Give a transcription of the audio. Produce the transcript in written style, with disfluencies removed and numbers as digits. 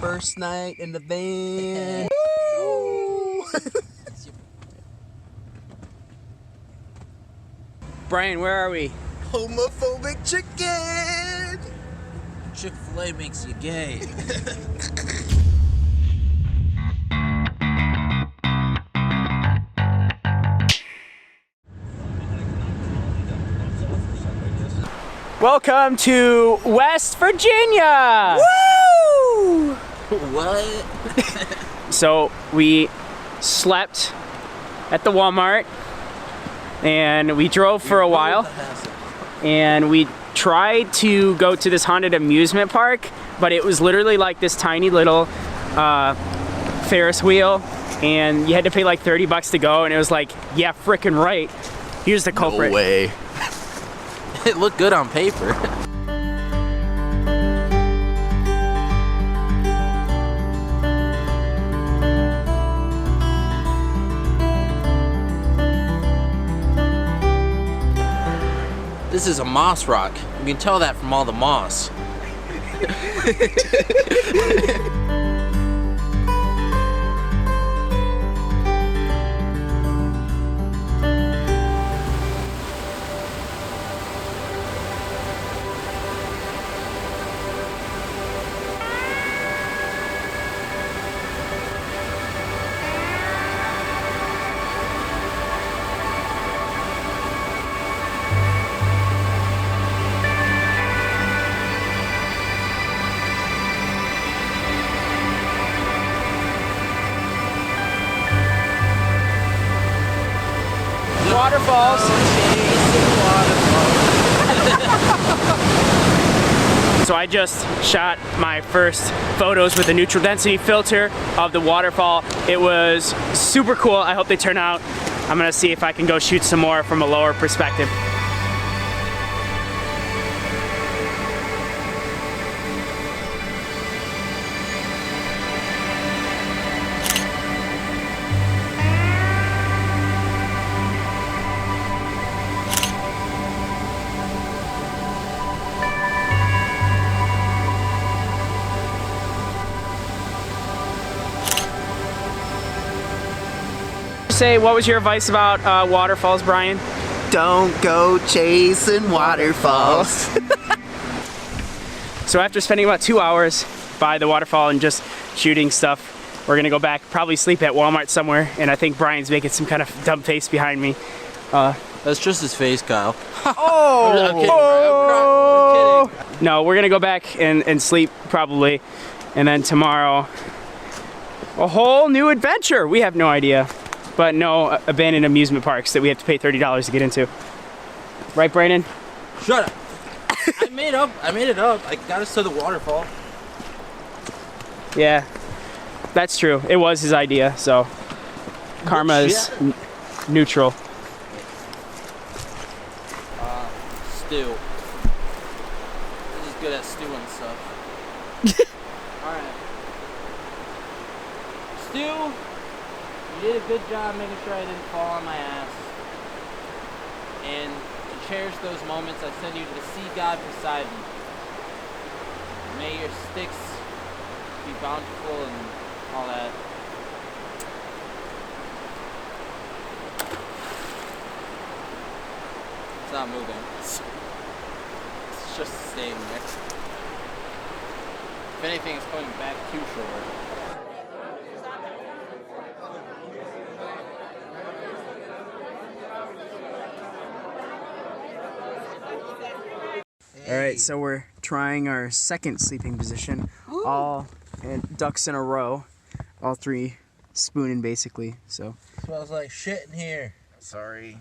first night in the van. Woo! Brian, where are we? Homophobic chicken! Chick-fil-A makes you gay. Welcome to West Virginia! Woo! What? So we slept at the Walmart and we drove for a while and we tried to go to this haunted amusement park, but it was literally like this tiny little Ferris wheel and you had to pay like $30 to go, and it was like, yeah, frickin' right. Here's the culprit. No way. It looked good on paper. This is a moss rock. You can tell that from all the moss. Waterfalls. So I just shot my first photos with a neutral density filter of the waterfall. It was super cool. I hope they turn out. I'm gonna see if I can go shoot some more from a lower perspective. Say, what was your advice about waterfalls, Brian? Don't go chasing waterfalls. So after spending about 2 hours by the waterfall and just shooting stuff, we're gonna go back, probably sleep at Walmart somewhere, and I think Brian's making some kind of dumb face behind me. That's just his face, Kyle. Oh! I'm kidding, Brian. I'm kidding. No, we're gonna go back and sleep probably, and then tomorrow, a whole new adventure. We have no idea. But no abandoned amusement parks that we have to pay $30 to get into. Right, Brandon? Shut up. I made it up. I got us to the waterfall. Yeah, that's true. It was his idea, so karma is neutral. Stew. This is good at stewing stuff. Alright. Stew. You did a good job making sure I didn't fall on my ass. And to cherish those moments, I send you to the sea god beside me. May your sticks be bountiful and all that. It's not moving. It's just staying there. If anything, it's going back to shore. All right, so we're trying our second sleeping position. Ooh. All ducks in a row, all three spooning basically. So smells like shit in here. Sorry.